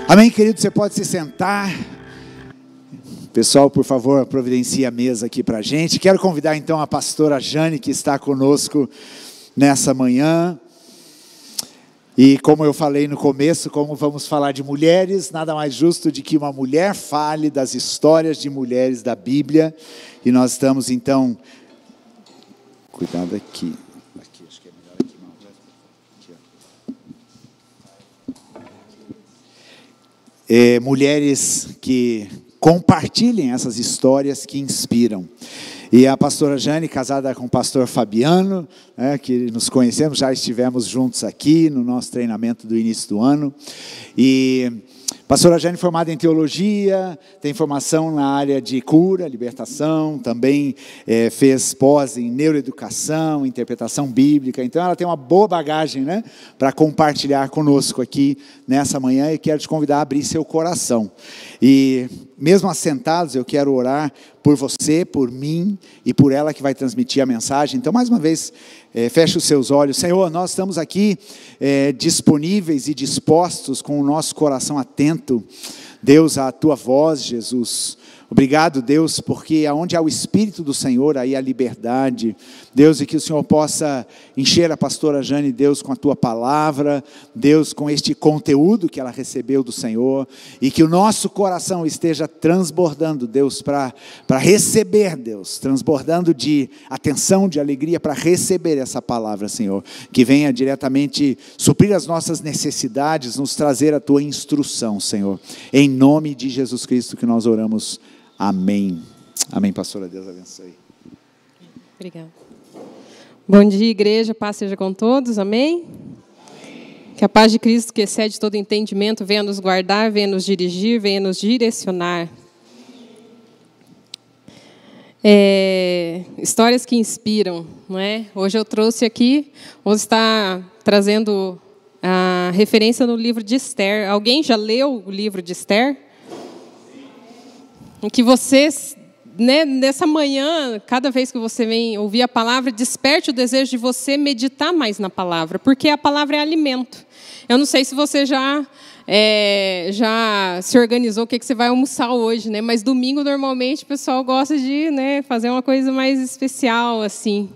Amém, querido? Você pode se sentar. Pessoal, por favor, providencie a mesa aqui para a gente. Quero convidar então a pastora Jane, que está conosco nessa manhã. E como eu falei no começo, como vamos falar de mulheres, nada mais justo de que uma mulher fale das histórias de mulheres da Bíblia. E nós estamos então... Cuidado aqui. Aqui, acho que é melhor aqui. Aqui, ó. Mulheres que compartilhem essas histórias que inspiram. E a pastora Jane, casada com o pastor Fabiano, que nos conhecemos, já estivemos juntos aqui no nosso treinamento do início do ano. E a pastora Jane, formada em teologia, tem formação na área de cura, libertação, também fez pós em neuroeducação, interpretação bíblica. Então ela tem uma boa bagagem, para compartilhar conosco aqui nessa manhã, e quero te convidar a abrir seu coração. E mesmo assentados, eu quero orar por você, por mim e por ela que vai transmitir a mensagem. Então, mais uma vez, feche os seus olhos. Senhor, nós estamos aqui disponíveis e dispostos, com o nosso coração atento, Deus, à Tua voz, Jesus. Obrigado, Deus, porque aonde há o Espírito do Senhor, aí há liberdade. Deus, e que o Senhor possa encher a pastora Jane, Deus, com a Tua palavra, Deus, com este conteúdo que ela recebeu do Senhor, e que o nosso coração esteja transbordando, Deus, para receber, Deus, transbordando de atenção, de alegria, para receber essa palavra, Senhor, que venha diretamente suprir as nossas necessidades, nos trazer a Tua instrução, Senhor, em nome de Jesus Cristo que nós oramos. Amém. Amém, pastora. Deus abençoe. Obrigada. Bom dia, igreja. Paz seja com todos. Amém? Amém. Que a paz de Cristo, que excede todo entendimento, venha nos guardar, venha nos dirigir, venha nos direcionar. Histórias que inspiram, não é? Hoje eu trouxe aqui, vou estar trazendo a referência no livro de Esther. Alguém já leu o livro de Esther? Em que vocês, nessa manhã, cada vez que você vem ouvir a palavra, desperte o desejo de você meditar mais na palavra, porque a palavra é alimento. Eu não sei se você já se organizou o que você vai almoçar hoje, mas domingo, normalmente, o pessoal gosta de fazer uma coisa mais especial, assim.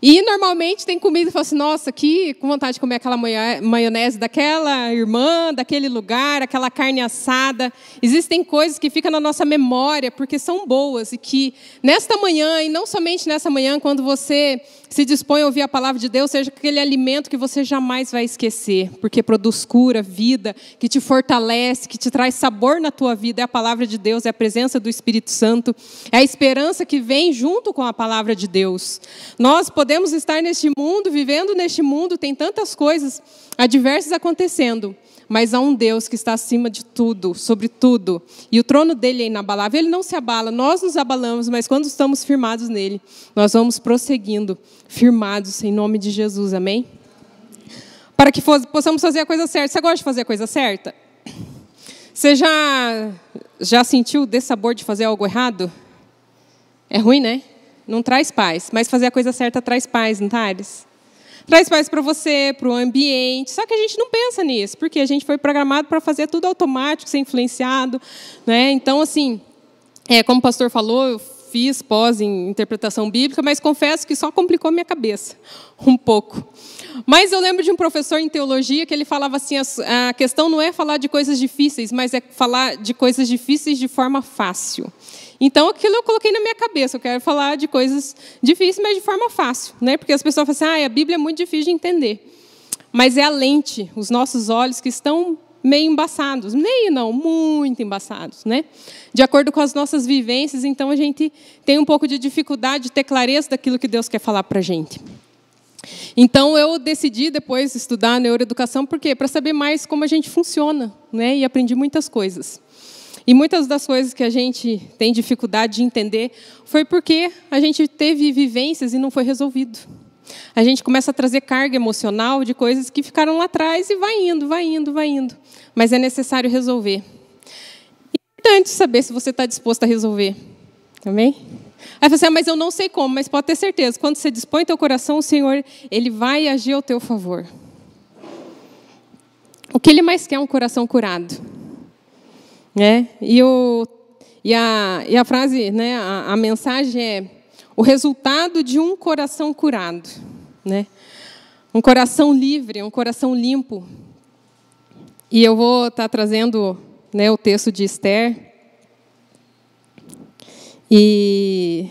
E, normalmente, tem comida e fala assim, nossa, que com vontade de comer aquela maionese daquela irmã, daquele lugar, aquela carne assada. Existem coisas que ficam na nossa memória porque são boas e que, nesta manhã, e não somente nessa manhã, quando você se dispõe a ouvir a palavra de Deus, seja aquele alimento que você jamais vai esquecer, porque produz cura, vida, que te fortalece, que te traz sabor na tua vida. É a palavra de Deus, é a presença do Espírito Santo, é a esperança que vem junto com a palavra de Deus. Nós podemos estar neste mundo, vivendo neste mundo, tem tantas coisas adversas acontecendo, mas há um Deus que está acima de tudo, sobre tudo, e o trono dele é inabalável. Ele não se abala, nós nos abalamos, mas quando estamos firmados nele, nós vamos prosseguindo, firmados em nome de Jesus, amém? Para que possamos fazer a coisa certa. Você gosta de fazer a coisa certa? Você já sentiu o dessabor de fazer algo errado? É ruim, né? Não traz paz, mas fazer a coisa certa traz paz, não traz? Traz paz para você, para o ambiente. Só que a gente não pensa nisso, porque a gente foi programado para fazer tudo automático, ser influenciado, Então, assim, como o pastor falou, eu fiz pós em interpretação bíblica, mas confesso que só complicou minha cabeça um pouco. Mas eu lembro de um professor em teologia que ele falava assim, a questão não é falar de coisas difíceis, mas é falar de coisas difíceis de forma fácil. Então, aquilo eu coloquei na minha cabeça. Eu quero falar de coisas difíceis, mas de forma fácil. Porque as pessoas falam assim, a Bíblia é muito difícil de entender. Mas é a lente, os nossos olhos que estão meio embaçados. Meio não, muito embaçados. De acordo com as nossas vivências, então a gente tem um pouco de dificuldade de ter clareza daquilo que Deus quer falar para a gente. Então, eu decidi depois estudar neuroeducação, por quê? Para saber mais como a gente funciona. E aprendi muitas coisas. E muitas das coisas que a gente tem dificuldade de entender foi porque a gente teve vivências e não foi resolvido. A gente começa a trazer carga emocional de coisas que ficaram lá atrás e vai indo. Mas é necessário resolver. É importante saber se você está disposto a resolver. Amém? Aí você mas eu não sei como, mas pode ter certeza. Quando você dispõe teu coração, o Senhor, Ele vai agir ao teu favor. O que Ele mais quer é um coração curado. né? E a frase, né? A mensagem é o resultado de um coração curado, né? Um coração livre, um coração limpo. E eu vou estar trazendo, né, o texto de Esther. E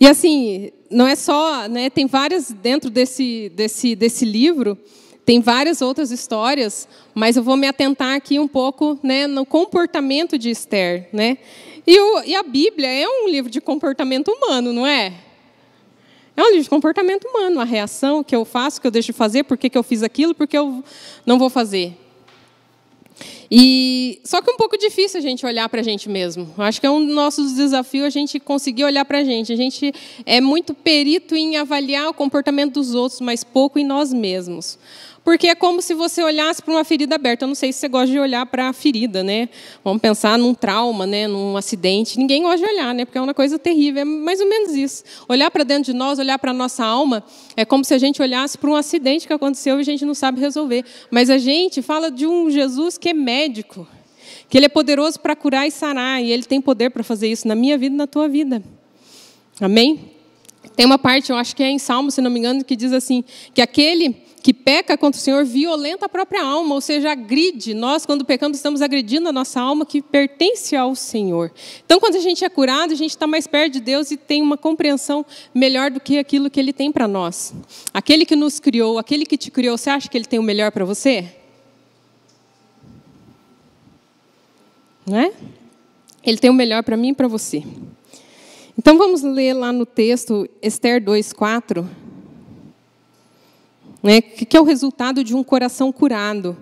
assim, não é só, né, tem várias, dentro desse livro, tem várias outras histórias, mas eu vou me atentar aqui um pouco, né, no comportamento de Esther, né? E a Bíblia é um livro de comportamento humano, não é? É um livro de comportamento humano, a reação que eu faço, que eu deixo de fazer, por que eu fiz aquilo, por que eu não vou fazer. E só que é um pouco difícil a gente olhar para a gente mesmo. Eu acho que é um dos nossos desafios a gente conseguir olhar para a gente. A gente é muito perito em avaliar o comportamento dos outros, mas pouco em nós mesmos. Porque é como se você olhasse para uma ferida aberta. Eu não sei se você gosta de olhar para a ferida, né? Vamos pensar num trauma, né? Num acidente. Ninguém gosta de olhar, né? Porque é uma coisa terrível. É mais ou menos isso. Olhar para dentro de nós, olhar para a nossa alma, é como se a gente olhasse para um acidente que aconteceu e a gente não sabe resolver. Mas a gente fala de um Jesus que é médico, que Ele é poderoso para curar e sarar, e Ele tem poder para fazer isso na minha vida e na tua vida. Amém? Tem uma parte, eu acho que é em Salmo, se não me engano, que diz assim, que aquele que peca contra o Senhor violenta a própria alma, ou seja, agride. Nós, quando pecamos, estamos agredindo a nossa alma que pertence ao Senhor. Então, quando a gente é curado, a gente está mais perto de Deus e tem uma compreensão melhor do que aquilo que Ele tem para nós. Aquele que nos criou, aquele que te criou, você acha que Ele tem o melhor para você? Não é? Ele tem o melhor para mim e para você. Então, vamos ler lá no texto, Esther 2:4. Né, que é o resultado de um coração curado.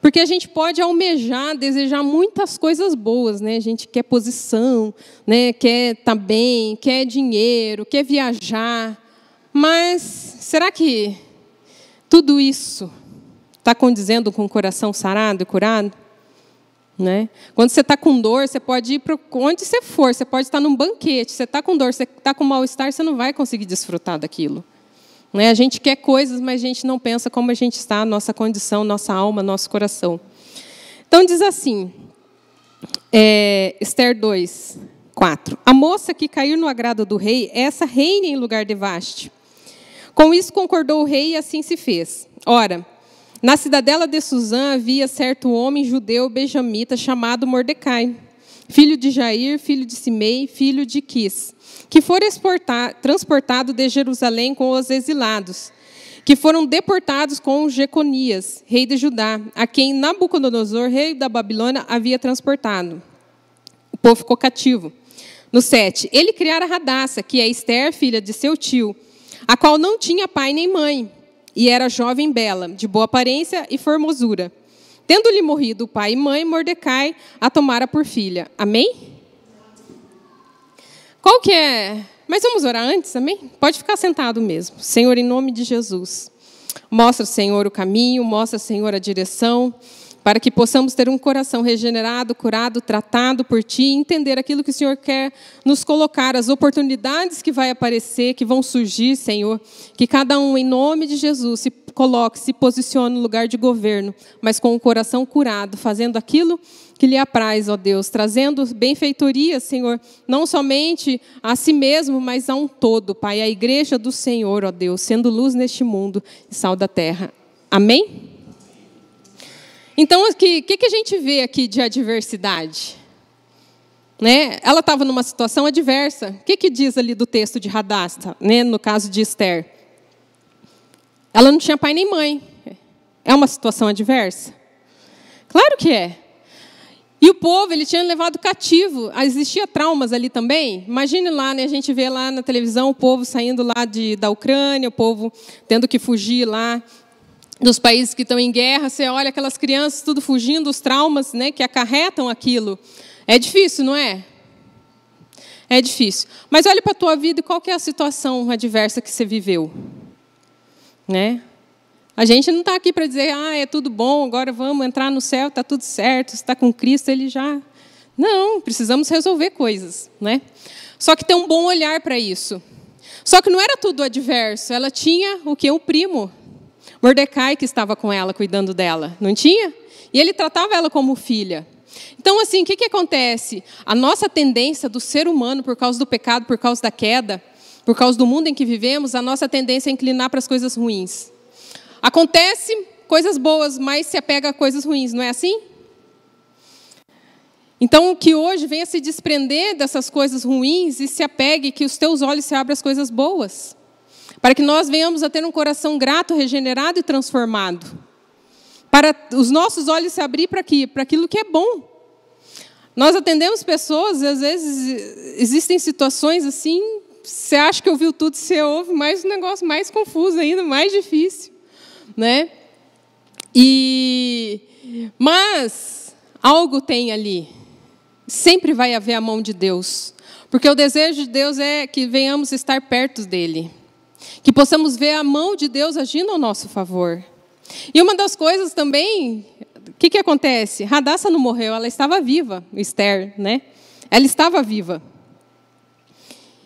Porque a gente pode almejar, desejar muitas coisas boas, né? A gente quer posição, né? Quer estar bem, quer dinheiro, quer viajar. Mas será que tudo isso está condizendo com o coração sarado e curado? Né? Quando você está com dor, você pode ir para onde você for, você pode estar num banquete, você está com dor, você está com mal-estar, você não vai conseguir desfrutar daquilo. A gente quer coisas, mas a gente não pensa como a gente está, nossa condição, nossa alma, nosso coração. Então, diz assim, Esther 2:4. A moça que caiu no agrado do rei, essa reina em lugar de Vaste. Com isso concordou o rei e assim se fez. Ora, na cidadela de Susã havia certo homem judeu benjamita chamado Mordecai, filho de Jair, filho de Simei, filho de Quis, que fora transportado de Jerusalém com os exilados, que foram deportados com Jeconias, rei de Judá, a quem Nabucodonosor, rei da Babilônia, havia transportado. O povo ficou cativo. No 7, ele criara Radassa, que é Esther, filha de seu tio, a qual não tinha pai nem mãe, e era jovem bela, de boa aparência e formosura. Tendo-lhe morrido o pai e mãe, Mordecai a tomara por filha. Amém? Qual que é? Mas vamos orar antes, amém? Pode ficar sentado mesmo. Senhor, em nome de Jesus, mostra, Senhor, o caminho, mostra, Senhor, a direção, para que possamos ter um coração regenerado, curado, tratado por Ti, e entender aquilo que o Senhor quer nos colocar, as oportunidades que vai aparecer, que vão surgir, Senhor, que cada um, em nome de Jesus, se coloque, se posicione no lugar de governo, mas com o coração curado, fazendo aquilo que lhe apraz, ó Deus, trazendo benfeitoria, Senhor, não somente a si mesmo, mas a um todo, Pai, a igreja do Senhor, ó Deus, sendo luz neste mundo e sal da terra. Amém? Então, o que a gente vê aqui de adversidade? Né? Ela estava numa situação adversa. O que diz ali do texto de Radassa, né? No caso de Esther? Ela não tinha pai nem mãe. É uma situação adversa? Claro que é. E o povo, ele tinha levado cativo. Existia traumas ali também. Imagine lá, né, a gente vê lá na televisão o povo saindo lá da Ucrânia, o povo tendo que fugir lá dos países que estão em guerra. Você olha aquelas crianças tudo fugindo, os traumas, né, que acarretam aquilo. É difícil, não é? É difícil. Mas olhe para a tua vida e qual que é a situação adversa que você viveu. Né? A gente não está aqui para dizer, é tudo bom, agora vamos entrar no céu, está tudo certo, se está com Cristo, Ele já... Não, precisamos resolver coisas. Né? Só que tem um bom olhar para isso. Só que não era tudo adverso, ela tinha o quê? O primo, Mordecai, que estava com ela, cuidando dela, não tinha? E ele tratava ela como filha. Então, assim, o que acontece? A nossa tendência do ser humano, por causa do pecado, por causa da queda, por causa do mundo em que vivemos, a nossa tendência é inclinar para as coisas ruins. Acontece coisas boas, mas se apega a coisas ruins, não é assim? Então, que hoje venha se desprender dessas coisas ruins e se apegue, que os teus olhos se abram às coisas boas. Para que nós venhamos a ter um coração grato, regenerado e transformado. Para os nossos olhos se abrir para quê? Para aquilo que é bom. Nós atendemos pessoas, às vezes existem situações assim, você acha que ouviu tudo, você ouve, mas um negócio mais confuso ainda, mais difícil, né? Mas algo tem ali. Sempre vai haver a mão de Deus. Porque o desejo de Deus é que venhamos estar perto dele. Que possamos ver a mão de Deus agindo ao nosso favor. E uma das coisas também, o que acontece? Radassa não morreu, ela estava viva, Esther, né? Ela estava viva.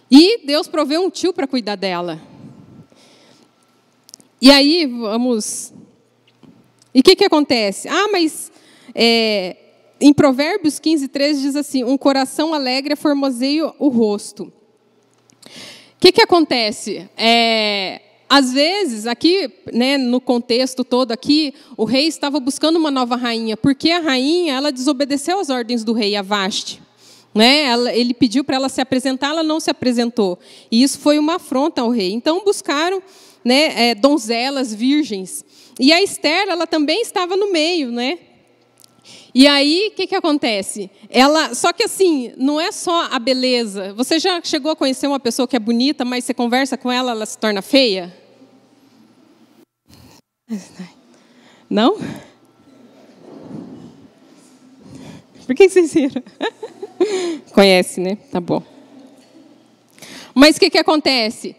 E Deus proveu um tio para cuidar dela. E aí, vamos... E o que acontece? Mas... em Provérbios 15:13 diz assim, um coração alegre formoseia o rosto. O que acontece? Às vezes, aqui, né, no contexto todo aqui, o rei estava buscando uma nova rainha, porque a rainha, ela desobedeceu às ordens do rei, a Vasti. Né? Ele pediu para ela se apresentar, ela não se apresentou. E isso foi uma afronta ao rei. Então, buscaram, né, donzelas, virgens. E a Esther, ela também estava no meio, né? E aí, o que acontece? Só que assim, não é só a beleza. Você já chegou a conhecer uma pessoa que é bonita, mas você conversa com ela, ela se torna feia? Não? Por que vocês viram? Conhece, né? Tá bom. Mas o que acontece?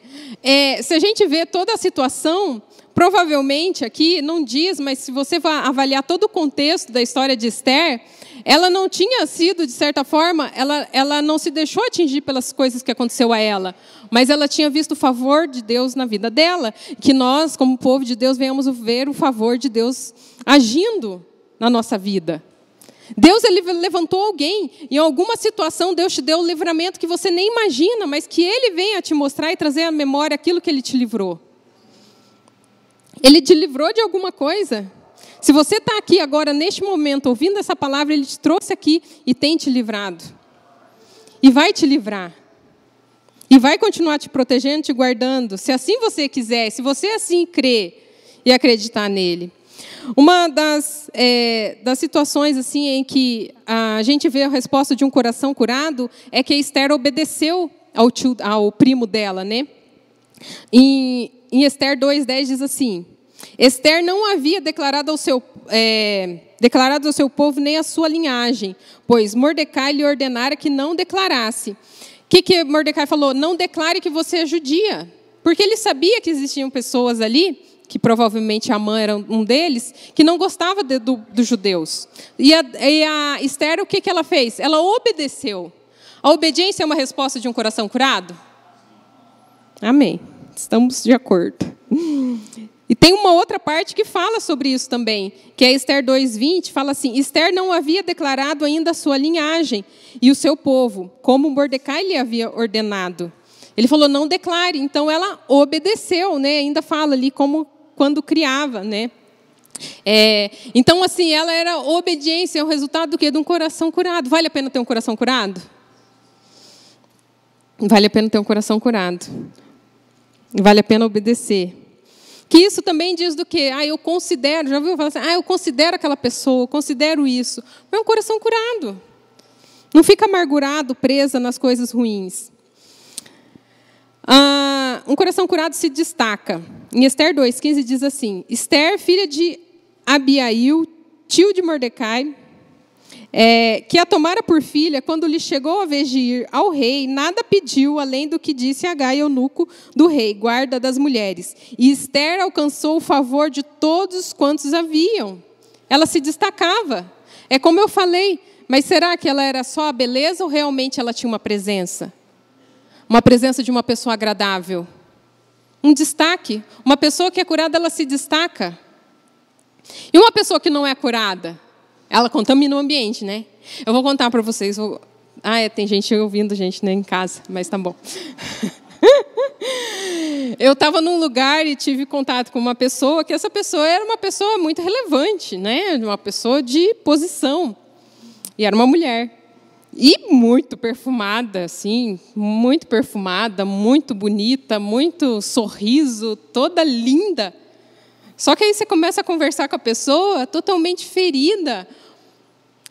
Se a gente vê toda a situação... Provavelmente aqui não diz, mas se você vai avaliar todo o contexto da história de Esther, ela não tinha sido, de certa forma, ela não se deixou atingir pelas coisas que aconteceu a ela, mas ela tinha visto o favor de Deus na vida dela, que nós, como povo de Deus, venhamos ver o favor de Deus agindo na nossa vida. Deus, ele levantou alguém, em alguma situação Deus te deu o livramento que você nem imagina, mas que Ele venha te mostrar e trazer à memória aquilo que Ele te livrou. Ele te livrou de alguma coisa. Se você está aqui agora, neste momento, ouvindo essa palavra, Ele te trouxe aqui e tem te livrado. E vai te livrar. E vai continuar te protegendo, te guardando, se assim você quiser, se você assim crer e acreditar nele. Uma das situações assim, em que a gente vê a resposta de um coração curado é que a Esther obedeceu ao primo dela, né? Em Esther 2:10 diz assim, Esther não havia declarado ao seu povo nem a sua linhagem, pois Mordecai lhe ordenara que não declarasse. O que Mordecai falou? Não declare que você é judia, porque ele sabia que existiam pessoas ali, que provavelmente Amã era um deles, que não gostava dos judeus. E a Esther, o que ela fez? Ela obedeceu. A obediência é uma resposta de um coração curado? Amém. Estamos de acordo. E tem uma outra parte que fala sobre isso também, que é Esther 2:20, fala assim, Esther não havia declarado ainda a sua linhagem e o seu povo, como Mordecai lhe havia ordenado. Ele falou, não declare. Então, ela obedeceu, né? Ainda fala ali como quando criava, né? Então, assim, ela era obediência, é o resultado do quê? De um coração curado. Vale a pena ter um coração curado? Vale a pena ter um coração curado. Vale a pena obedecer. Que isso também diz do quê? Eu considero, já ouviu falar assim, eu considero aquela pessoa, eu considero isso. Mas é um coração curado. Não fica amargurado, presa nas coisas ruins. Um coração curado se destaca. Em Esther 2:15 diz assim, Esther, filha de Abiail, tio de Mordecai, que a tomara por filha, quando lhe chegou a vez de ir ao rei, nada pediu, além do que disse Agai, eunuco do rei, guarda das mulheres. E Esther alcançou o favor de todos quantos haviam. Ela se destacava. É como eu falei, mas será que ela era só a beleza ou realmente ela tinha uma presença? Uma presença de uma pessoa agradável. Um destaque. Uma pessoa que é curada, ela se destaca. E uma pessoa que não é curada? ela contamina o ambiente, né? Eu vou contar para vocês. Tem gente ouvindo, gente, né, em casa, mas tá bom. Eu estava num lugar e tive contato com uma pessoa, que essa pessoa era uma pessoa muito relevante, né? Uma pessoa de posição. E era uma mulher. E muito perfumada, assim, muito perfumada, muito bonita, muito sorriso, toda linda. Só que aí você começa a conversar com a pessoa totalmente ferida.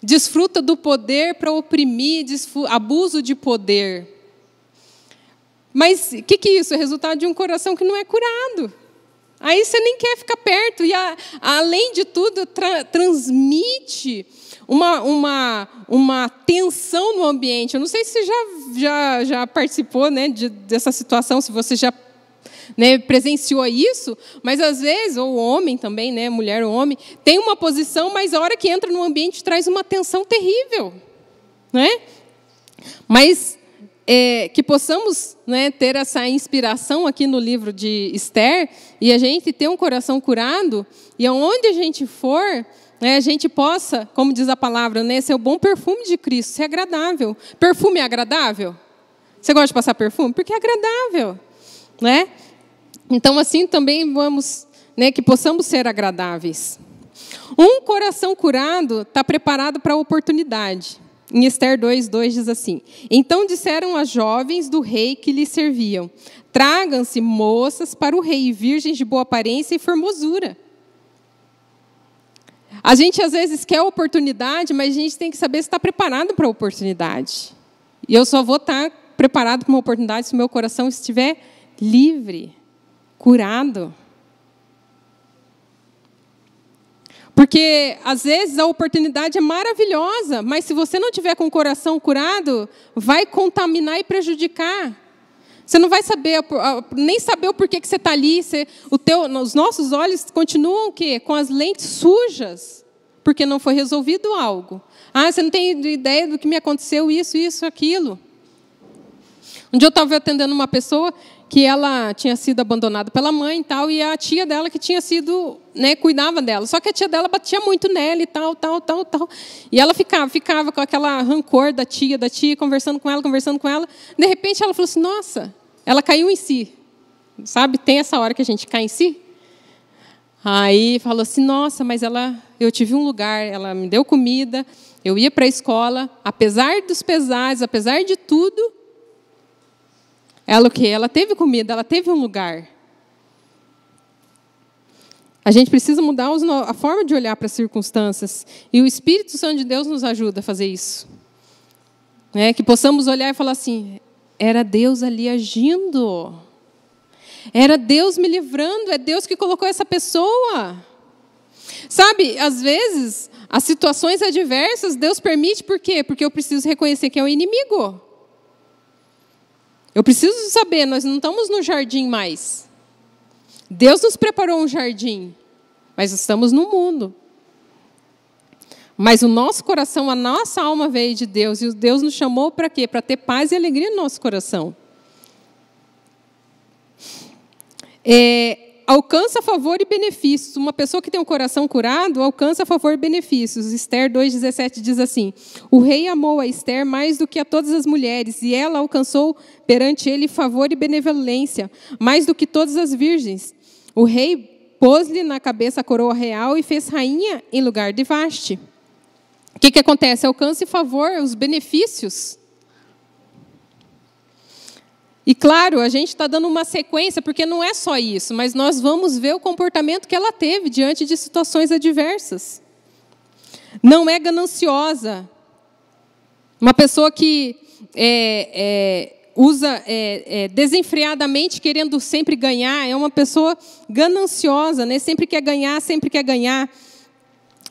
Desfruta do poder para oprimir, abuso de poder. Mas o que é isso? É resultado de um coração que não é curado. Aí você nem quer ficar perto. E, além de tudo, transmite uma tensão no ambiente. Eu não sei se você já participou, né, dessa situação, se você já, né, presenciou isso, mas às vezes, ou o homem também, né, mulher ou homem, tem uma posição, mas a hora que entra no ambiente traz uma tensão terrível. Né? Mas que possamos, né, ter essa inspiração aqui no livro de Esther, e a gente ter um coração curado, e aonde a gente for, né, a gente possa, como diz a palavra, né, ser o bom perfume de Cristo, ser agradável. Perfume é agradável? Você gosta de passar perfume? Porque é agradável. Né? Então, assim também vamos, né, que possamos ser agradáveis. Um coração curado está preparado para a oportunidade. Em Esther 2:2 diz assim: então disseram as jovens do rei que lhe serviam: tragam-se moças para o rei, virgens de boa aparência e formosura. A gente às vezes quer oportunidade, mas a gente tem que saber se está preparado para a oportunidade. E eu só vou estar preparado para uma oportunidade se o meu coração estiver livre, curado. Porque, às vezes, a oportunidade é maravilhosa, mas se você não tiver com o coração curado, vai contaminar e prejudicar. Você não vai saber, nem saber o porquê que você está ali. Os nossos olhos continuam o quê? Com as lentes sujas, porque não foi resolvido algo. Você não tem ideia do que me aconteceu, isso, aquilo. Um dia eu estava atendendo uma pessoa que ela tinha sido abandonada pela mãe e tal, e a tia dela que tinha sido, né, cuidava dela. Só que a tia dela batia muito nela e tal. E ela ficava com aquela rancor da tia, conversando com ela. De repente ela falou assim, nossa, ela caiu em si. Sabe, tem essa hora que a gente cai em si? Aí falou assim, nossa, mas eu tive um lugar, ela me deu comida, eu ia para a escola, apesar dos pesares, apesar de tudo, ela teve comida, ela teve um lugar. A gente precisa mudar a forma de olhar para as circunstâncias. E o Espírito Santo de Deus nos ajuda a fazer isso. Que possamos olhar e falar assim, era Deus ali agindo. Era Deus me livrando, é Deus que colocou essa pessoa. Sabe, às vezes, as situações adversas, Deus permite, por quê? Porque eu preciso reconhecer que é o inimigo. Eu preciso saber, nós não estamos no jardim mais. Deus nos preparou um jardim, mas estamos no mundo. Mas o nosso coração, a nossa alma veio de Deus, e Deus nos chamou para quê? Para ter paz e alegria no nosso coração. Alcança favor e benefícios. Uma pessoa que tem um coração curado alcança favor e benefícios. Esther 2:17 diz assim: o rei amou a Esther mais do que a todas as mulheres, e ela alcançou perante ele favor e benevolência, mais do que todas as virgens. O rei pôs-lhe na cabeça a coroa real e fez rainha em lugar de Vaste. O que acontece? Alcance favor, os benefícios. E claro, a gente está dando uma sequência, porque não é só isso, mas nós vamos ver o comportamento que ela teve diante de situações adversas. Não é gananciosa. Uma pessoa que usa desenfreadamente, querendo sempre ganhar, é uma pessoa gananciosa, né? Sempre quer ganhar.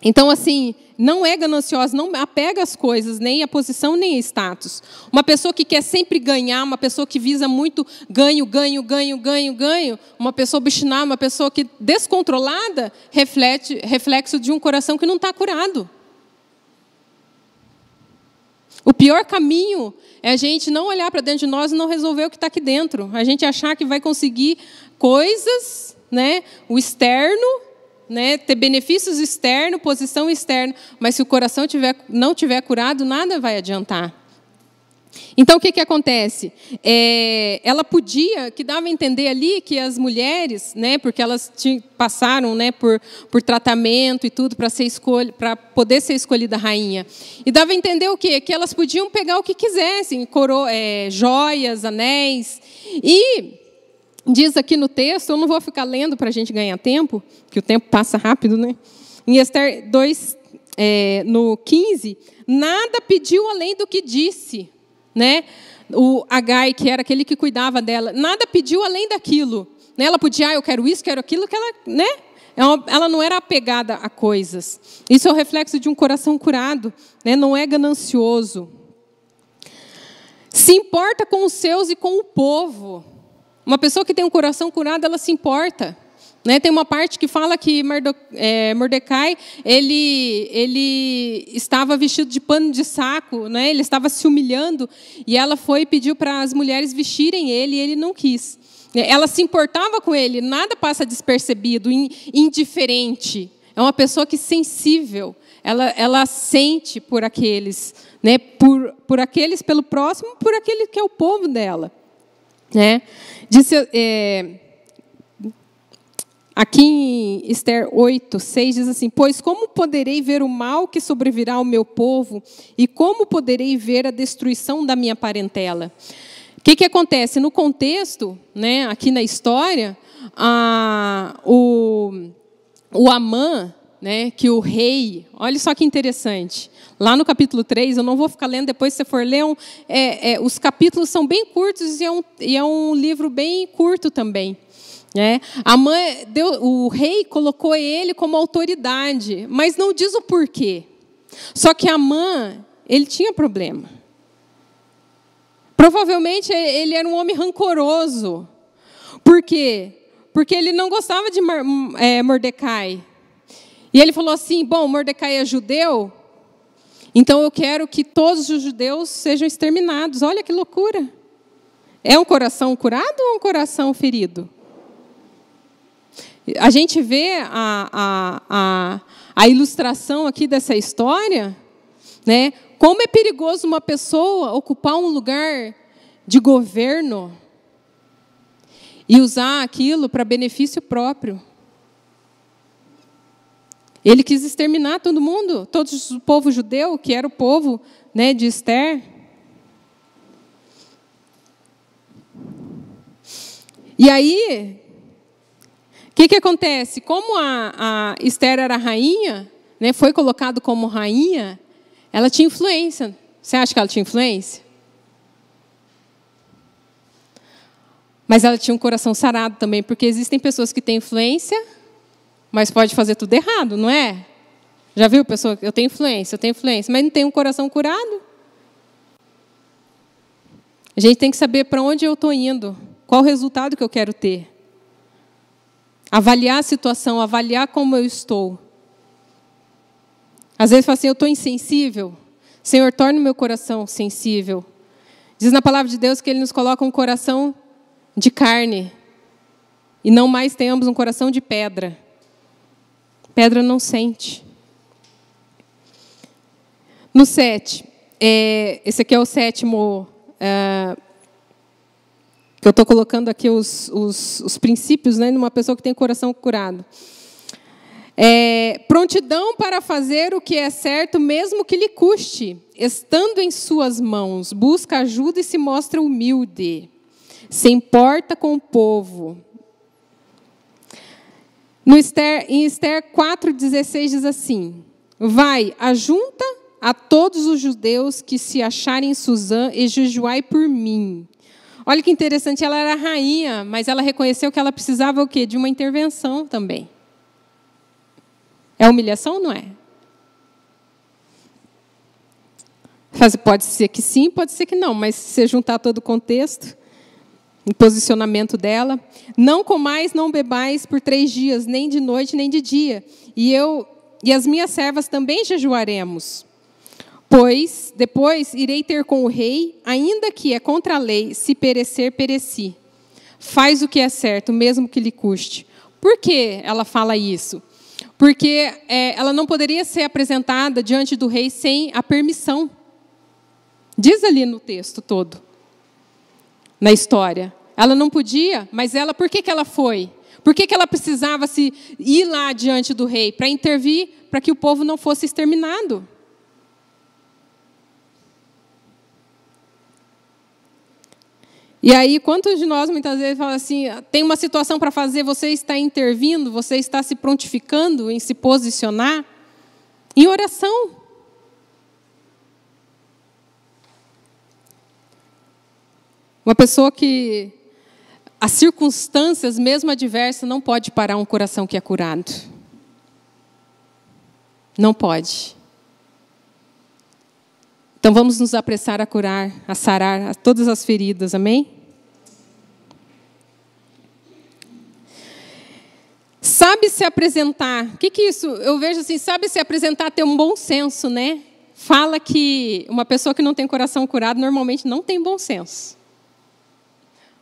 Então, assim, não é gananciosa, não apega as coisas, nem a posição, nem a status. Uma pessoa que quer sempre ganhar, uma pessoa que visa muito ganho, uma pessoa obstinada, uma pessoa que descontrolada, reflexo de um coração que não está curado. O pior caminho é a gente não olhar para dentro de nós e não resolver o que está aqui dentro. A gente achar que vai conseguir coisas, né, o externo, né, ter benefícios externos, posição externa, mas se o coração não tiver curado, nada vai adiantar. Então, o que acontece? Ela podia, que dava a entender ali que as mulheres, né, porque elas passaram, né, por tratamento e tudo para poder ser escolhida rainha. E dava a entender o quê? Que elas podiam pegar o que quisessem, joias, anéis. E diz aqui no texto, eu não vou ficar lendo para a gente ganhar tempo, que o tempo passa rápido, né? Em Esther 2, no 15, nada pediu além do que disse. Né? O Agai, que era aquele que cuidava dela, nada pediu além daquilo. Né? Ela podia, eu quero isso, quero aquilo, que ela, né? Ela não era apegada a coisas. Isso é o reflexo de um coração curado, né? Não é ganancioso. Se importa com os seus e com o povo. Uma pessoa que tem um coração curado, ela se importa. Né? Tem uma parte que fala que Mordecai, ele estava vestido de pano de saco, né? Ele estava se humilhando, e ela foi e pediu para as mulheres vestirem ele, e ele não quis. Ela se importava com ele, nada passa despercebido, indiferente. É uma pessoa que é sensível, ela sente por aqueles, né? por aqueles, pelo próximo, por aquele que é o povo dela. Né? Disse... Aqui em Esther 8, 6 diz assim: pois como poderei ver o mal que sobrevirá ao meu povo, e como poderei ver a destruição da minha parentela? O que acontece? No contexto, né, aqui na história, o Amã, né, que o rei, olha só que interessante, lá no capítulo 3, eu não vou ficar lendo, depois se você for ler, os capítulos são bem curtos e é um livro bem curto também. O rei colocou ele como autoridade, mas não diz o porquê. Só que Amã, ele tinha problema. Provavelmente ele era um homem rancoroso. Por quê? Porque ele não gostava de Mordecai. E ele falou assim: bom, Mordecai é judeu, então eu quero que todos os judeus sejam exterminados. Olha que loucura. É um coração curado ou um coração ferido? A gente vê a ilustração aqui dessa história, né? Como é perigoso uma pessoa ocupar um lugar de governo e usar aquilo para benefício próprio. Ele quis exterminar todo mundo, todo o povo judeu, que era o povo, né, de Esther. E aí... O que acontece? Como a Esther era rainha, né, foi colocado como rainha, ela tinha influência. Você acha que ela tinha influência? Mas ela tinha um coração sarado também, porque existem pessoas que têm influência, mas pode fazer tudo errado, não é? Já viu pessoa que eu tenho influência, mas não tem um coração curado? A gente tem que saber para onde eu estou indo, qual o resultado que eu quero ter. Avaliar a situação, avaliar como eu estou. Às vezes fala assim, eu estou insensível. Senhor, torne o meu coração sensível. Diz na palavra de Deus que Ele nos coloca um coração de carne. E não mais tenhamos um coração de pedra. Pedra não sente. No 7, esse aqui é o 7º... que eu estou colocando aqui os princípios, né, de uma pessoa que tem coração curado. Prontidão para fazer o que é certo, mesmo que lhe custe, estando em suas mãos, busca ajuda e se mostra humilde, se importa com o povo. Em Esther 4,16 diz assim: vai, ajunta a todos os judeus que se acharem em Suzã e jejuai por mim. Olha que interessante, ela era rainha, mas ela reconheceu que ela precisava o quê? De uma intervenção também. É humilhação ou não é? Pode ser que sim, pode ser que não, mas se você juntar todo o contexto, o posicionamento dela, não comais, não bebais por 3 dias, nem de noite, nem de dia. E as minhas servas também jejuaremos. Pois depois irei ter com o rei, ainda que é contra a lei, se perecer, pereci. Faz o que é certo, mesmo que lhe custe. Por que ela fala isso? porque ela não poderia ser apresentada diante do rei sem a permissão. Diz ali no texto todo, na história. Ela não podia, mas ela, por que ela foi? Por que ela precisava ir lá diante do rei? Para intervir, para que o povo não fosse exterminado. E aí, quantos de nós muitas vezes falam assim, tem uma situação para fazer, você está intervindo, você está se prontificando em se posicionar em oração. Uma pessoa que as circunstâncias, mesmo adversas, não pode parar um coração que é curado. Não pode. Então vamos nos apressar a curar, a sarar todas as feridas, amém? Sabe se apresentar. O que é isso? Eu vejo assim, sabe se apresentar, ter um bom senso, né? Fala que uma pessoa que não tem coração curado normalmente não tem bom senso.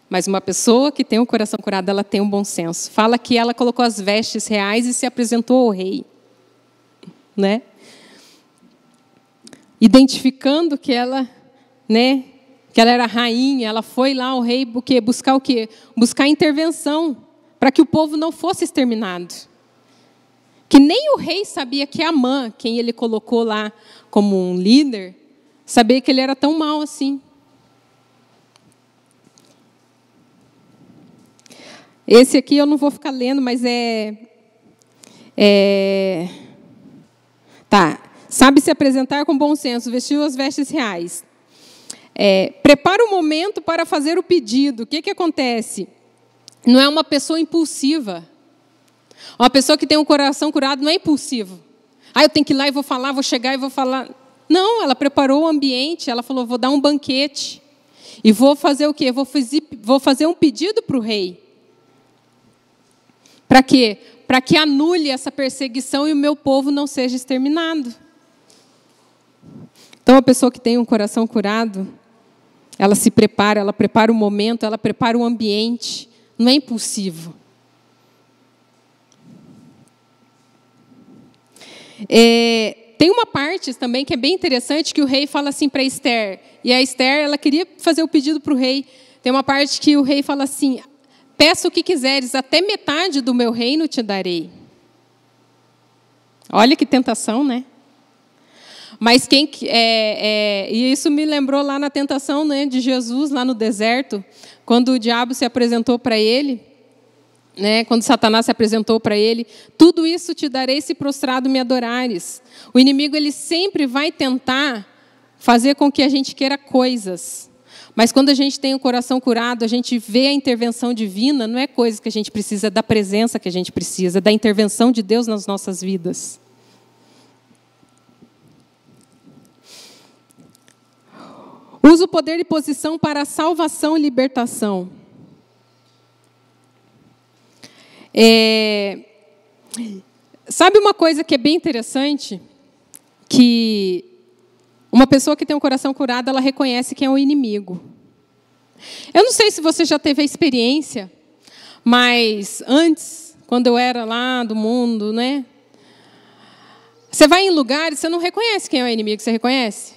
Mas uma pessoa que tem o coração curado, ela tem um bom senso. Fala que ela colocou as vestes reais e se apresentou ao rei, né? Identificando que ela, né, que ela era rainha, ela foi lá ao rei buscar o quê? Buscar intervenção para que o povo não fosse exterminado. Que nem o rei sabia que Amã, quem ele colocou lá como um líder, sabia que ele era tão mau assim. Esse aqui eu não vou ficar lendo, mas tá. Sabe se apresentar com bom senso, vestiu as vestes reais. Prepara o momento para fazer o pedido. O que acontece? Não é uma pessoa impulsiva. Uma pessoa que tem um coração curado não é impulsivo. Eu tenho que ir lá e vou falar, vou chegar e vou falar. Não, ela preparou o ambiente, ela falou, vou dar um banquete. E vou fazer o quê? Vou fazer um pedido para o rei. Para quê? Para que anule essa perseguição e o meu povo não seja exterminado. Então, a pessoa que tem um coração curado, ela se prepara, ela prepara o momento, ela prepara o ambiente. Não é impulsivo. Tem uma parte também que é bem interessante, que o rei fala assim para Esther. E a Esther, ela queria fazer o pedido para o rei. Tem uma parte que o rei fala assim, peça o que quiseres, até metade do meu reino te darei. Olha que tentação, né? Mas e isso me lembrou lá na tentação, né, de Jesus, lá no deserto, quando o diabo se apresentou para ele, né, quando Satanás se apresentou para ele, tudo isso te darei se prostrado me adorares. O inimigo, ele sempre vai tentar fazer com que a gente queira coisas. Mas quando a gente tem o coração curado, a gente vê a intervenção divina, não é coisa que a gente precisa, é da presença que a gente precisa, da intervenção de Deus nas nossas vidas. Usa o poder e posição para a salvação e libertação. Sabe uma coisa que é bem interessante? Que uma pessoa que tem um coração curado, ela reconhece quem é o inimigo. Eu não sei se você já teve a experiência, mas antes, quando eu era lá do mundo, né? Você vai em lugares, você não reconhece quem é o inimigo, você reconhece?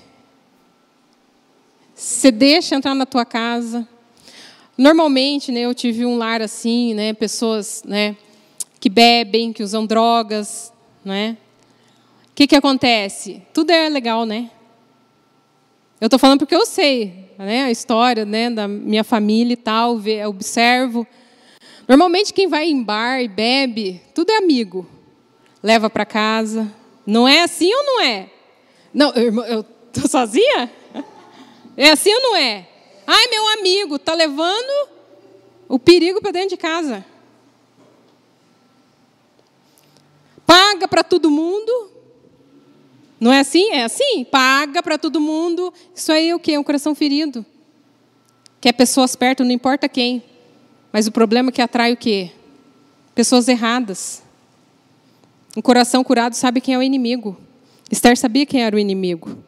Você deixa entrar na tua casa. Normalmente, né, eu tive um lar assim, né, pessoas, né, que bebem, que usam drogas, né? O que acontece? Tudo é legal, né? Eu estou falando porque eu sei, né, a história, né, da minha família e tal, observo. Normalmente quem vai em bar e bebe, tudo é amigo. Leva para casa. Não é assim ou não é? Não, eu estou sozinha? É assim ou não é? Ai, meu amigo, está levando o perigo para dentro de casa. Paga para todo mundo. Não é assim? É assim? Paga para todo mundo. Isso aí é o quê? É um coração ferido. Quer pessoas perto, não importa quem. Mas o problema é que atrai o quê? Pessoas erradas. Um coração curado sabe quem é o inimigo. Esther sabia quem era o inimigo.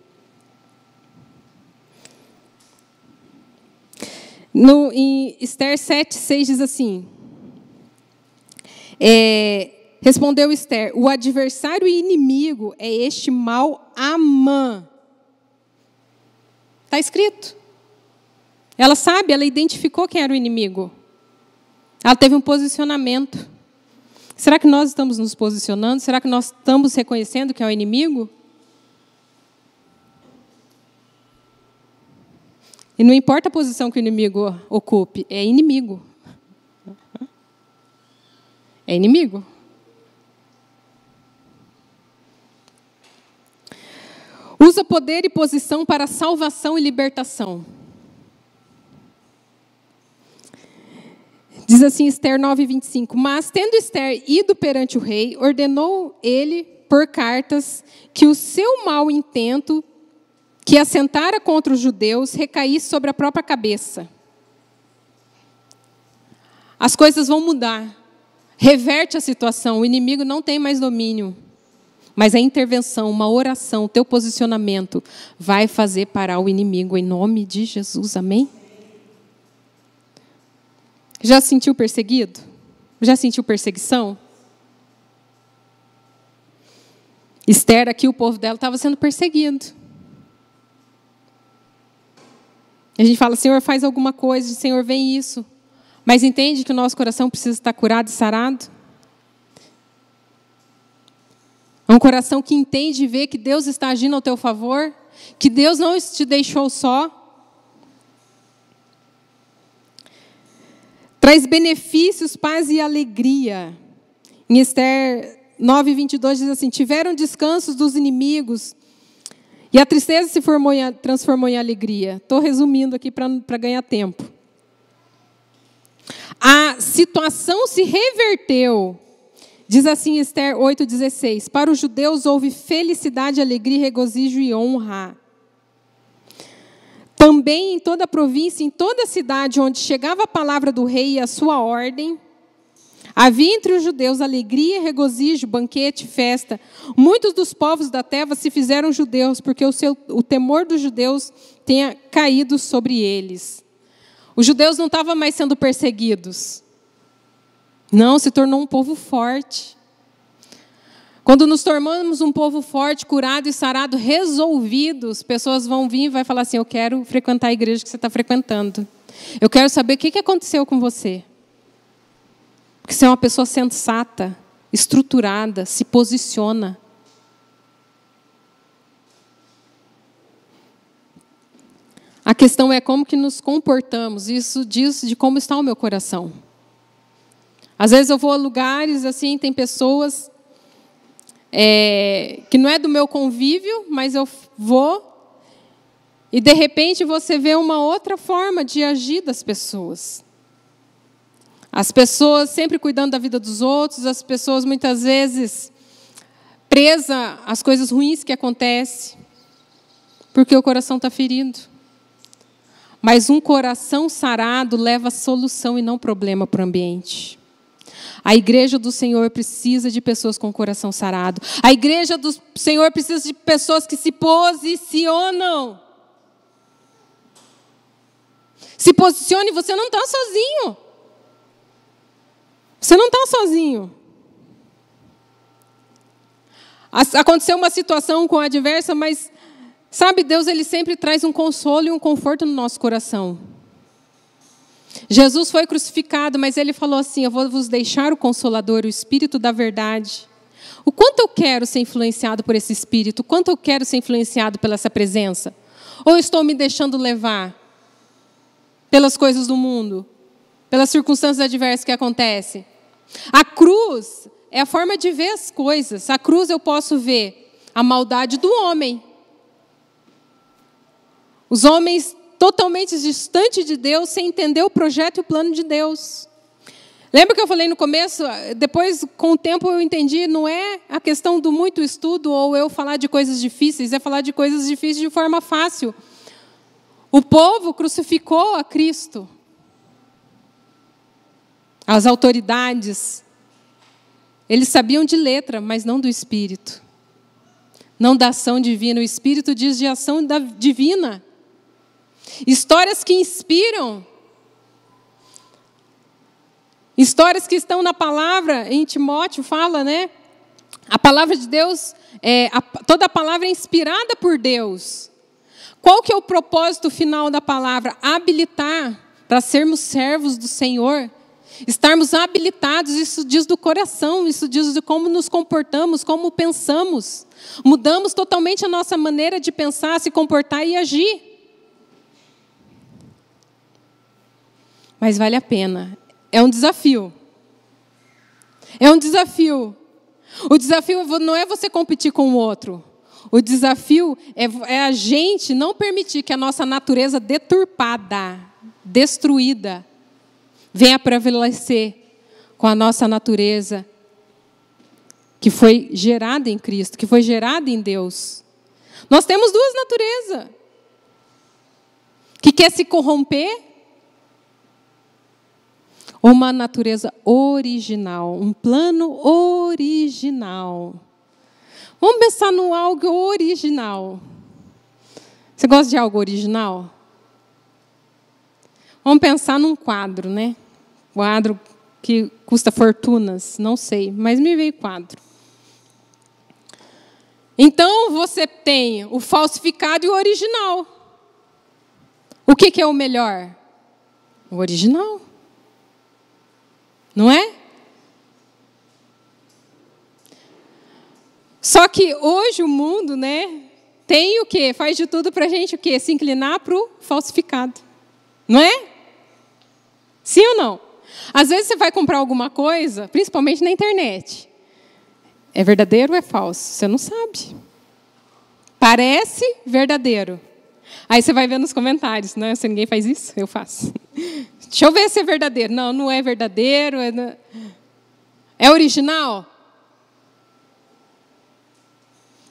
Em Esther 7:6 diz assim, Respondeu Ester: o adversário e inimigo é este mal Amã. Está escrito. Ela sabe, ela identificou quem era o inimigo. Ela teve um posicionamento. Será que nós estamos nos posicionando? Será que nós estamos reconhecendo que é o inimigo? E não importa a posição que o inimigo ocupe, é inimigo. É inimigo. Usa poder e posição para salvação e libertação. Diz assim Ester 9:25. Mas, tendo Ester ido perante o rei, ordenou ele, por cartas, que o seu mau intento, que assentara contra os judeus, recaísse sobre a própria cabeça. As coisas vão mudar. Reverte a situação. O inimigo não tem mais domínio. Mas a intervenção, uma oração, o teu posicionamento vai fazer parar o inimigo em nome de Jesus. Amém? Já se sentiu perseguido? Já sentiu perseguição? Ester, aqui o povo dela estava sendo perseguido. A gente fala, Senhor, faz alguma coisa, Senhor, vem isso. Mas entende que o nosso coração precisa estar curado e sarado? É um coração que entende e vê que Deus está agindo ao teu favor, que Deus não te deixou só. Traz benefícios, paz e alegria. Em Ester 9:22 diz assim: tiveram descansos dos inimigos e a tristeza se transformou em alegria. Estou resumindo aqui para ganhar tempo. A situação se reverteu. Diz assim Ester 8:16: para os judeus houve felicidade, alegria, regozijo e honra. Também em toda a província, em toda a cidade onde chegava a palavra do rei e a sua ordem, havia entre os judeus alegria, regozijo, banquete, festa. Muitos dos povos da terra se fizeram judeus, porque o temor dos judeus tenha caído sobre eles. Os judeus não estavam mais sendo perseguidos. Não, se tornou um povo forte. Quando nos tornamos um povo forte, curado e sarado, resolvidos, pessoas vão vir e vão falar assim: eu quero frequentar a igreja que você está frequentando. Eu quero saber o que aconteceu com você. Porque você é uma pessoa sensata, estruturada, se posiciona. A questão é como que nos comportamos. Isso diz de como está o meu coração. Às vezes eu vou a lugares assim, tem pessoas que não é do meu convívio, mas eu vou e de repente você vê uma outra forma de agir das pessoas. As pessoas sempre cuidando da vida dos outros, as pessoas muitas vezes presas às coisas ruins que acontecem, porque o coração está ferido. Mas um coração sarado leva solução e não problema para o ambiente. A igreja do Senhor precisa de pessoas com o coração sarado. A igreja do Senhor precisa de pessoas que se posicionam. Se posicione, você não está sozinho. Você não está sozinho. Aconteceu uma situação com a adversa, mas, sabe, Deus ele sempre traz um consolo e um conforto no nosso coração. Jesus foi crucificado, mas ele falou assim: eu vou vos deixar o Consolador, o Espírito da verdade. O quanto eu quero ser influenciado por esse Espírito? O quanto eu quero ser influenciado pela essa presença? Ou eu estou me deixando levar pelas coisas do mundo? Pelas circunstâncias adversas que acontecem? A cruz é a forma de ver as coisas. A cruz eu posso ver a maldade do homem. Os homens totalmente distantes de Deus, sem entender o projeto e o plano de Deus. Lembra que eu falei no começo? Depois, com o tempo, eu entendi, não é a questão do muito estudo ou eu falar de coisas difíceis, é falar de coisas difíceis de forma fácil. O povo crucificou a Cristo. As autoridades, eles sabiam de letra, mas não do Espírito. Não da ação divina. O Espírito diz de ação divina. Histórias que inspiram Histórias que estão na palavra, em Timóteo fala, né? A palavra de Deus, toda a palavra é inspirada por Deus. Qual que é o propósito final da palavra? Habilitar para sermos servos do Senhor. Estarmos habilitados, isso diz do coração, isso diz de como nos comportamos, como pensamos. Mudamos totalmente a nossa maneira de pensar, se comportar e agir. Mas vale a pena. É um desafio. É um desafio. O desafio não é você competir com o outro. O desafio é a gente não permitir que a nossa natureza deturpada, destruída, venha prevalecer com a nossa natureza que foi gerada em Cristo, que foi gerada em Deus. Nós temos duas naturezas. Que quer se corromper, uma natureza original, um plano original. Vamos pensar no algo original. Você gosta de algo original? Vamos pensar num quadro, né? Quadro que custa fortunas, não sei, mas me veio quadro. Então, você tem o falsificado e o original. O que é o melhor? O original. Não é? Só que hoje o mundo, né, tem o quê? Faz de tudo para a gente o quê? Se inclinar para o falsificado. Não é? Sim ou não? Às vezes você vai comprar alguma coisa, principalmente na internet. É verdadeiro ou é falso? Você não sabe. Parece verdadeiro. Aí você vai ver nos comentários, né? Se ninguém faz isso, eu faço. Deixa eu ver se é verdadeiro. Não, não é verdadeiro. É original?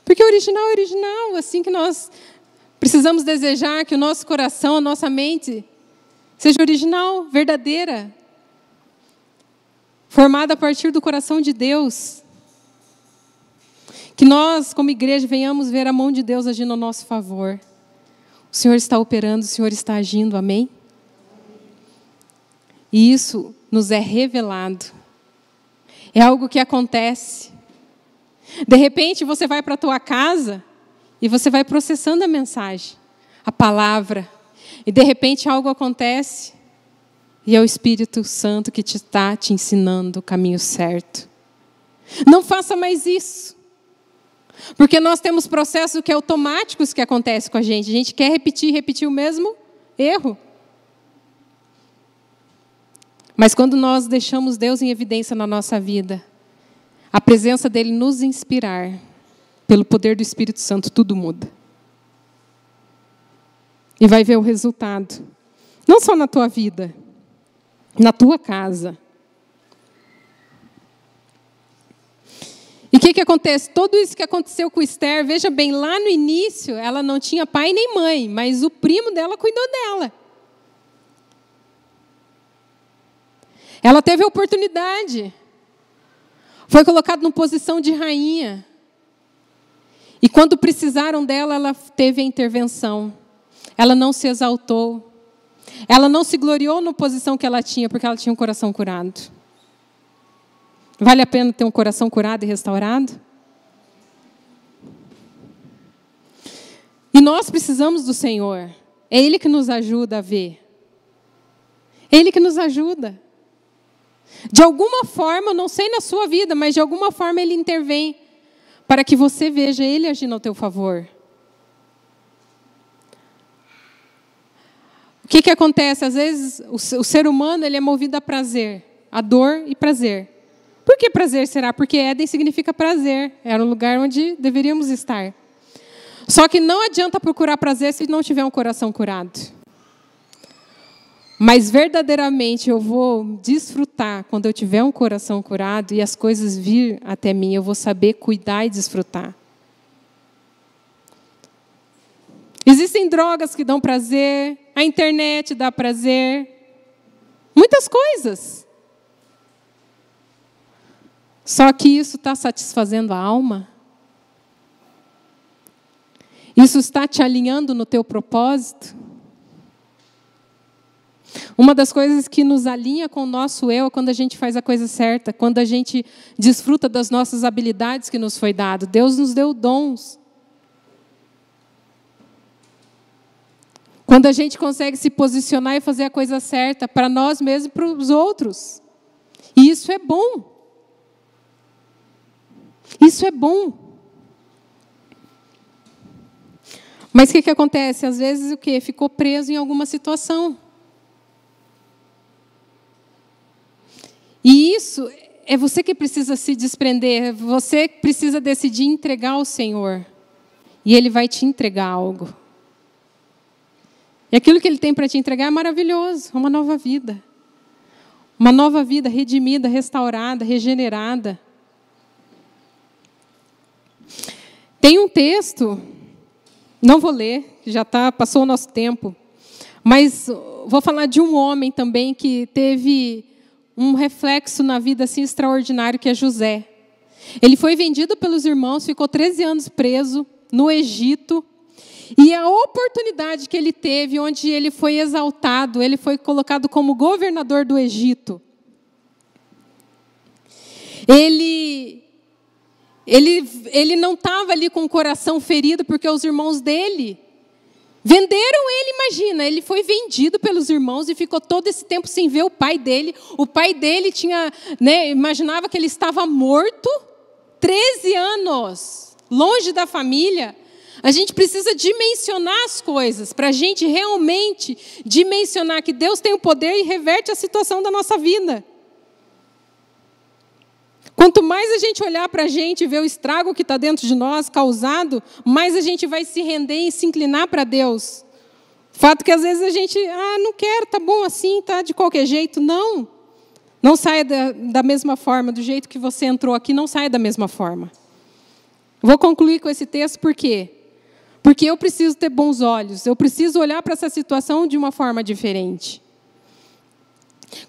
Porque original é original. Assim que nós precisamos desejar que o nosso coração, a nossa mente, seja original, verdadeira. Formada a partir do coração de Deus. Que nós, como igreja, venhamos ver a mão de Deus agindo a nosso favor. O Senhor está operando, o Senhor está agindo, amém? E isso nos é revelado. É algo que acontece. De repente, você vai para a tua casa e você vai processando a mensagem, a palavra. E de repente algo acontece e é o Espírito Santo que está te ensinando o caminho certo. Não faça mais isso. Porque nós temos processos que automáticos que acontecem com a gente quer repetir o mesmo erro. Mas quando nós deixamos Deus em evidência na nossa vida, a presença dele nos inspirar, pelo poder do Espírito Santo, tudo muda. E vai ver o resultado. Não só na tua vida, na tua casa. E o que acontece? Tudo isso que aconteceu com Esther, veja bem, lá no início, ela não tinha pai nem mãe, mas o primo dela cuidou dela. Ela teve a oportunidade. Foi colocada numa posição de rainha. E quando precisaram dela, ela teve a intervenção. Ela não se exaltou. Ela não se gloriou na posição que ela tinha, porque ela tinha um coração curado. Vale a pena ter um coração curado e restaurado? E nós precisamos do Senhor. É Ele que nos ajuda a ver. É Ele que nos ajuda. De alguma forma, não sei na sua vida, mas de alguma forma Ele intervém para que você veja Ele agindo ao teu favor. O que acontece? Às vezes, o ser humano ele é movido a prazer, a dor e prazer. Por que prazer será? Porque Éden significa prazer. Era um lugar onde deveríamos estar. Só que não adianta procurar prazer se não tiver um coração curado. Mas verdadeiramente eu vou desfrutar quando eu tiver um coração curado e as coisas vir até mim. Eu vou saber cuidar e desfrutar. Existem drogas que dão prazer. A internet dá prazer. Muitas coisas. Só que isso está satisfazendo a alma? Isso está te alinhando no teu propósito? Uma das coisas que nos alinha com o nosso eu é quando a gente faz a coisa certa, quando a gente desfruta das nossas habilidades que nos foi dado. Deus nos deu dons. Quando a gente consegue se posicionar e fazer a coisa certa para nós mesmos e para os outros. E isso é bom. Isso é bom. Mas o que acontece? Às vezes o quê? Ficou preso em alguma situação. E isso é você que precisa se desprender. Você precisa decidir entregar ao Senhor. E Ele vai te entregar algo. E aquilo que Ele tem para te entregar é maravilhoso. É uma nova vida. Uma nova vida redimida, restaurada, regenerada. Tem um texto, não vou ler, já passou o nosso tempo, mas vou falar de um homem também que teve um reflexo na vida assim extraordinário, que é José. Ele foi vendido pelos irmãos, ficou 13 anos preso no Egito, e a oportunidade que ele teve, onde ele foi exaltado, ele foi colocado como governador do Egito. Ele não estava ali com o coração ferido, porque os irmãos dele venderam ele, imagina. Ele foi vendido pelos irmãos e ficou todo esse tempo sem ver o pai dele. O pai dele imaginava que ele estava morto, 13 anos, longe da família. A gente precisa dimensionar as coisas, para a gente realmente dimensionar que Deus tem o poder e reverte a situação da nossa vida. Quanto mais a gente olhar para a gente e ver o estrago que está dentro de nós, causado, mais a gente vai se render e se inclinar para Deus. Fato que às vezes a gente, não quero, tá bom assim, tá de qualquer jeito. Não. Não saia da mesma forma, do jeito que você entrou aqui, não saia da mesma forma. Vou concluir com esse texto, por quê? Porque eu preciso ter bons olhos, eu preciso olhar para essa situação de uma forma diferente.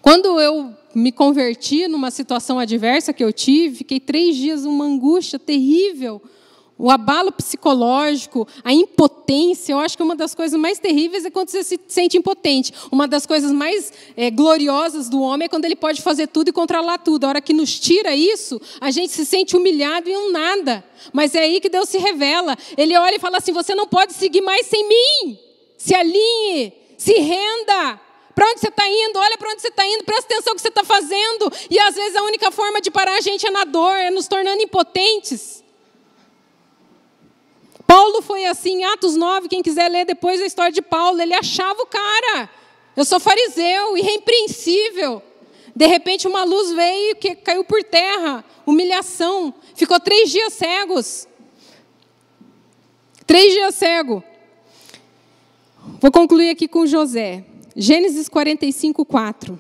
Quando eu me converti numa situação adversa que eu tive, fiquei 3 dias numa angústia terrível, o abalo psicológico, a impotência. Eu acho que uma das coisas mais terríveis é quando você se sente impotente. Uma das coisas mais gloriosas do homem é quando ele pode fazer tudo e controlar tudo. A hora que nos tira isso, a gente se sente humilhado em um nada. Mas é aí que Deus se revela. Ele olha e fala assim, você não pode seguir mais sem mim. Se alinhe, se renda. Para onde você está indo? Olha para onde você está indo, presta atenção no que você está fazendo. E às vezes a única forma de parar a gente é na dor, é nos tornando impotentes. Paulo foi assim, em Atos 9, quem quiser ler depois a história de Paulo, ele achava o cara. Eu sou fariseu, irrepreensível. De repente uma luz veio que caiu por terra, humilhação. Ficou 3 dias cegos. 3 dias cego. Vou concluir aqui com José. Gênesis 45, 4.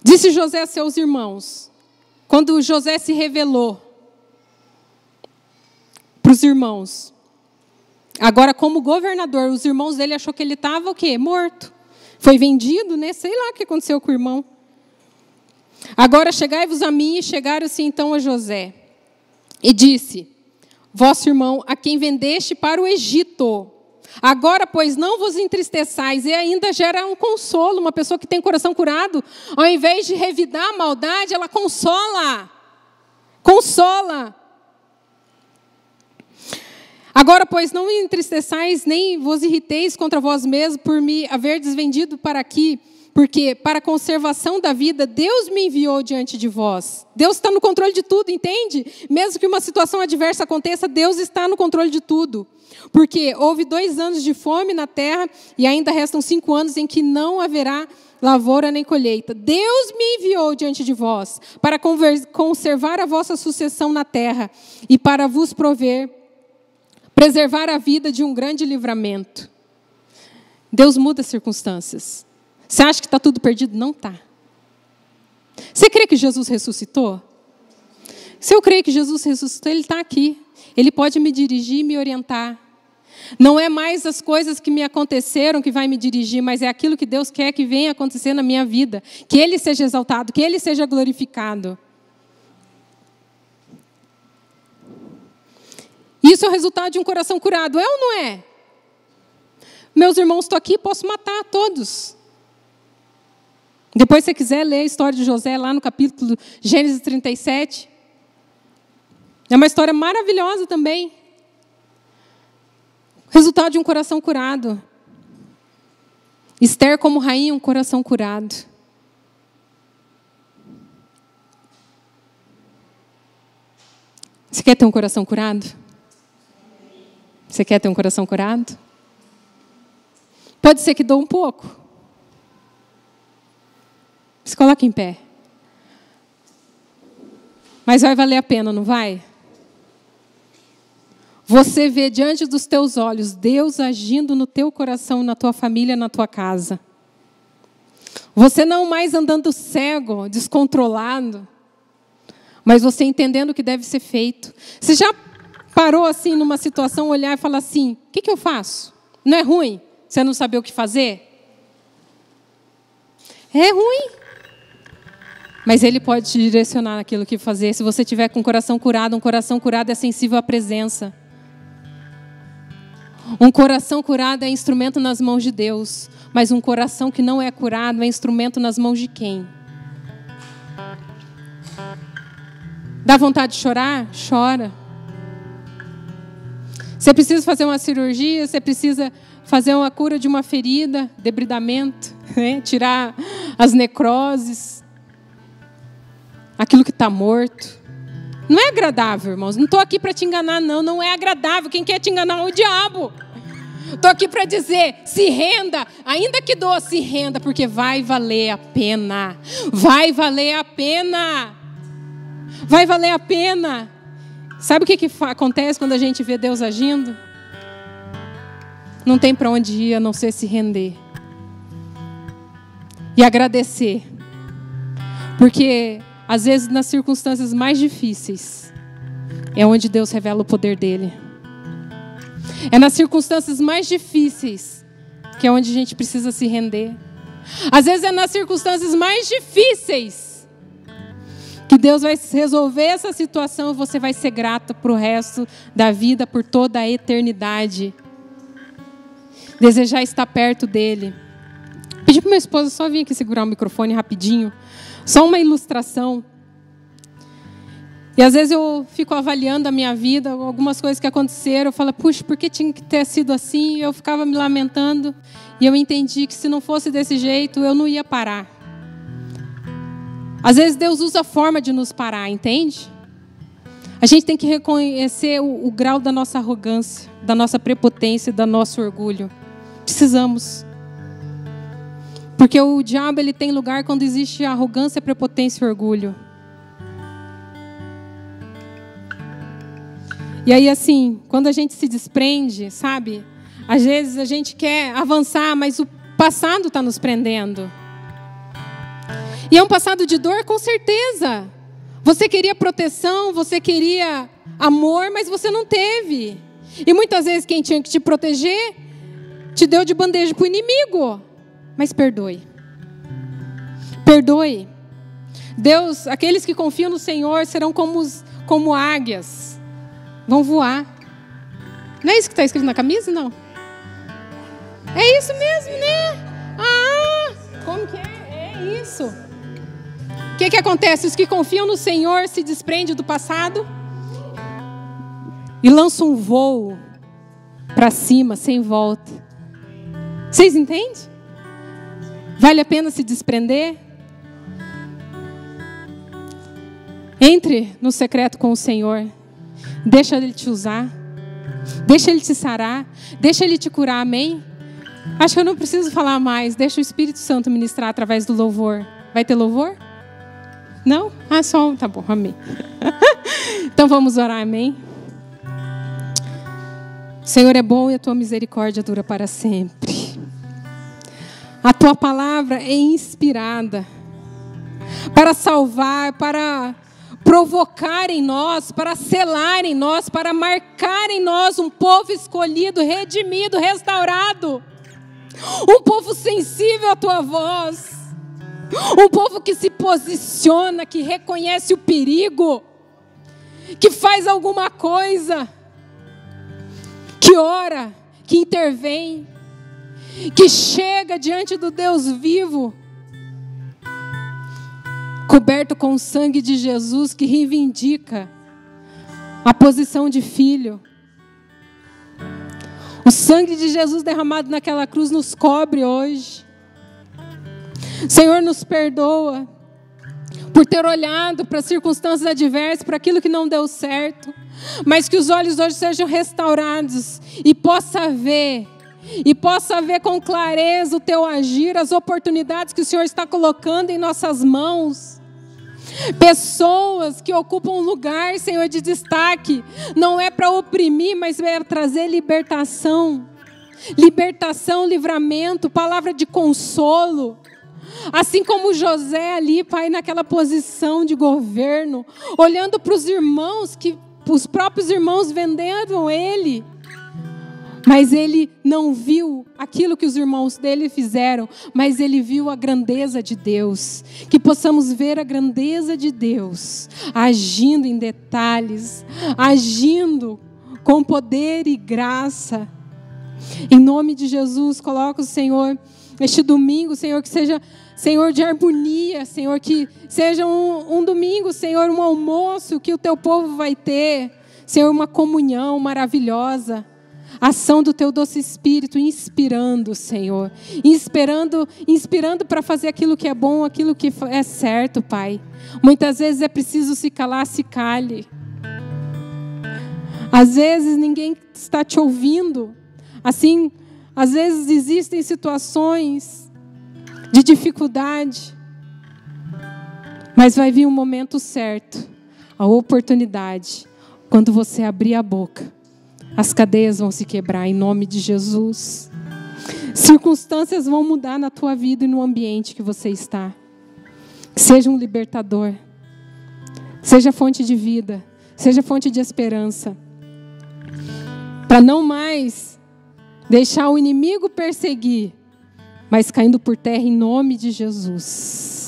Disse José a seus irmãos, quando José se revelou para os irmãos, agora como governador, os irmãos dele achou que ele estava o quê? Morto. Foi vendido, né? Sei lá o que aconteceu com o irmão. Agora chegai-vos a mim, e chegaram-se então a José. E disse, vosso irmão, a quem vendeste para o Egito, agora, pois, não vos entristeçais. E ainda gera um consolo. Uma pessoa que tem coração curado, ao invés de revidar a maldade, ela consola. Consola. Agora, pois, não entristeçais, nem vos irriteis contra vós mesmos por me haverdes vendido para aqui, porque para a conservação da vida, Deus me enviou diante de vós. Deus está no controle de tudo, entende? Mesmo que uma situação adversa aconteça, Deus está no controle de tudo. Porque houve 2 anos de fome na terra e ainda restam 5 anos em que não haverá lavoura nem colheita. Deus me enviou diante de vós para conservar a vossa sucessão na terra e para vos preservar a vida de um grande livramento. Deus muda as circunstâncias. Você acha que está tudo perdido? Não está. Você crê que Jesus ressuscitou? Se eu creio que Jesus ressuscitou, Ele está aqui. Ele pode me dirigir e me orientar. Não é mais as coisas que me aconteceram que vai me dirigir, mas é aquilo que Deus quer que venha acontecer na minha vida. Que Ele seja exaltado, que Ele seja glorificado. Isso é o resultado de um coração curado, é ou não é? Meus irmãos estão aqui, posso matar todos. Depois, se você quiser ler a história de José lá no capítulo Gênesis 37. É uma história maravilhosa também. Resultado de um coração curado. Esther como rainha, um coração curado. Você quer ter um coração curado? Você quer ter um coração curado? Pode ser que doa um pouco. Se coloca em pé. Mas vai valer a pena, não vai? Você vê diante dos teus olhos Deus agindo no teu coração, na tua família, na tua casa. Você não mais andando cego, descontrolado, mas você entendendo o que deve ser feito. Você já parou assim numa situação, olhar e falar assim, o que eu faço? Não é ruim você não saber o que fazer? É ruim. Mas Ele pode te direcionar naquilo que fazer. Se você tiver com o coração curado, um coração curado é sensível à presença. Um coração curado é instrumento nas mãos de Deus. Mas um coração que não é curado é instrumento nas mãos de quem? Dá vontade de chorar? Chora. Você precisa fazer uma cirurgia, você precisa fazer uma cura de uma ferida, debridamento, né? Tirar as necroses, aquilo que está morto. Não é agradável, irmãos. Não estou aqui para te enganar, não. Não é agradável. Quem quer te enganar é o diabo. Estou aqui para dizer, se renda. Ainda que doa, se renda, porque vai valer a pena. Vai valer a pena. Vai valer a pena. Sabe o que acontece quando a gente vê Deus agindo? Não tem para onde ir, a não ser se render. E agradecer. Porque às vezes, nas circunstâncias mais difíceis, é onde Deus revela o poder dele. É nas circunstâncias mais difíceis que é onde a gente precisa se render. Às vezes é nas circunstâncias mais difíceis que Deus vai resolver essa situação e você vai ser grato para o resto da vida, por toda a eternidade. Desejar estar perto dele. Pedi para minha esposa só vir aqui segurar o microfone rapidinho. Só uma ilustração. E às vezes eu fico avaliando a minha vida, algumas coisas que aconteceram. Eu falo, puxa, por que tinha que ter sido assim? Eu ficava me lamentando. E eu entendi que se não fosse desse jeito, eu não ia parar. Às vezes Deus usa a forma de nos parar, entende? A gente tem que reconhecer o grau da nossa arrogância, da nossa prepotência, do nosso orgulho. Precisamos. Porque o diabo ele tem lugar quando existe arrogância, prepotência e orgulho. E aí assim, quando a gente se desprende, sabe? Às vezes a gente quer avançar, mas o passado está nos prendendo. E é um passado de dor, com certeza. Você queria proteção, você queria amor, mas você não teve. E muitas vezes quem tinha que te proteger, te deu de bandeja para o inimigo. Mas perdoe. Perdoe. Deus, aqueles que confiam no Senhor serão como águias. Vão voar. Não é isso que está escrito na camisa? Não. É isso mesmo, né? Ah, como que é? É isso. O que acontece? Os que confiam no Senhor se desprendem do passado e lançam um voo para cima, sem volta. Vocês entendem? Vale a pena se desprender? Entre no secreto com o Senhor. Deixa Ele te usar. Deixa Ele te sarar. Deixa Ele te curar, amém? Acho que eu não preciso falar mais. Deixa o Espírito Santo ministrar através do louvor. Vai ter louvor? Não? Ah, só, tá bom, amém. Então vamos orar, amém? O Senhor é bom e a tua misericórdia dura para sempre. A tua palavra é inspirada para salvar, para provocar em nós, para selar em nós, para marcar em nós um povo escolhido, redimido, restaurado. Um povo sensível à tua voz. Um povo que se posiciona, que reconhece o perigo, que faz alguma coisa, que ora, que intervém. que chega diante do Deus vivo, coberto com o sangue de Jesus, que reivindica a posição de filho. O sangue de Jesus derramado naquela cruz nos cobre hoje. Senhor, nos perdoa por ter olhado para as circunstâncias adversas, para aquilo que não deu certo, mas que os olhos hoje sejam restaurados e possa ver com clareza o teu agir, as oportunidades que o Senhor está colocando em nossas mãos. Pessoas que ocupam um lugar, Senhor, de destaque, não é para oprimir, mas é para trazer libertação, livramento, palavra de consolo. Assim como José ali, Pai, naquela posição de governo, olhando para os irmãos, que os próprios irmãos venderam ele, mas ele não viu aquilo que os irmãos dele fizeram, mas ele viu a grandeza de Deus. Que possamos ver a grandeza de Deus, agindo em detalhes, agindo com poder e graça. Em nome de Jesus, coloca o Senhor, este domingo, Senhor, que seja, Senhor, de harmonia, Senhor, que seja um domingo, Senhor, um almoço que o teu povo vai ter, Senhor, uma comunhão maravilhosa. Ação do teu doce Espírito, inspirando, Senhor. Inspirando para fazer aquilo que é bom, aquilo que é certo, Pai. Muitas vezes é preciso se calar, se cale. Às vezes ninguém está te ouvindo. Assim, às vezes existem situações de dificuldade. Mas vai vir um momento certo, a oportunidade, quando você abrir a boca. As cadeias vão se quebrar em nome de Jesus. Circunstâncias vão mudar na tua vida e no ambiente que você está. Seja um libertador. Seja fonte de vida. Seja fonte de esperança. Para não mais deixar o inimigo perseguir, mas caindo por terra em nome de Jesus.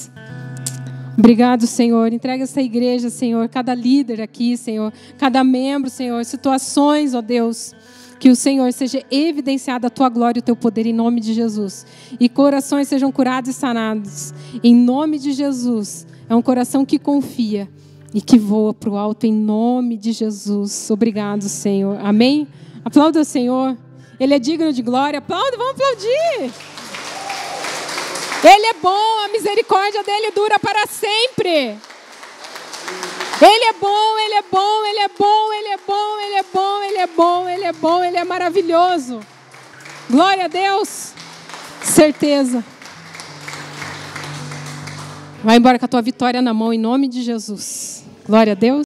Obrigado, Senhor. Entrega essa igreja, Senhor, cada líder aqui, Senhor, cada membro, Senhor, situações, ó Deus, que o Senhor seja evidenciada a tua glória e o teu poder em nome de Jesus. E corações sejam curados e sanados em nome de Jesus. É um coração que confia e que voa para o alto em nome de Jesus. Obrigado, Senhor. Amém? Aplauda o Senhor. Ele é digno de glória. Aplauda, vamos aplaudir. Ele é bom, a misericórdia dele dura para sempre. Ele é bom, ele é bom, ele é bom, ele é bom, ele é bom, ele é bom, ele é bom, ele é maravilhoso. Glória a Deus. Certeza. Vai embora com a tua vitória na mão, em nome de Jesus. Glória a Deus.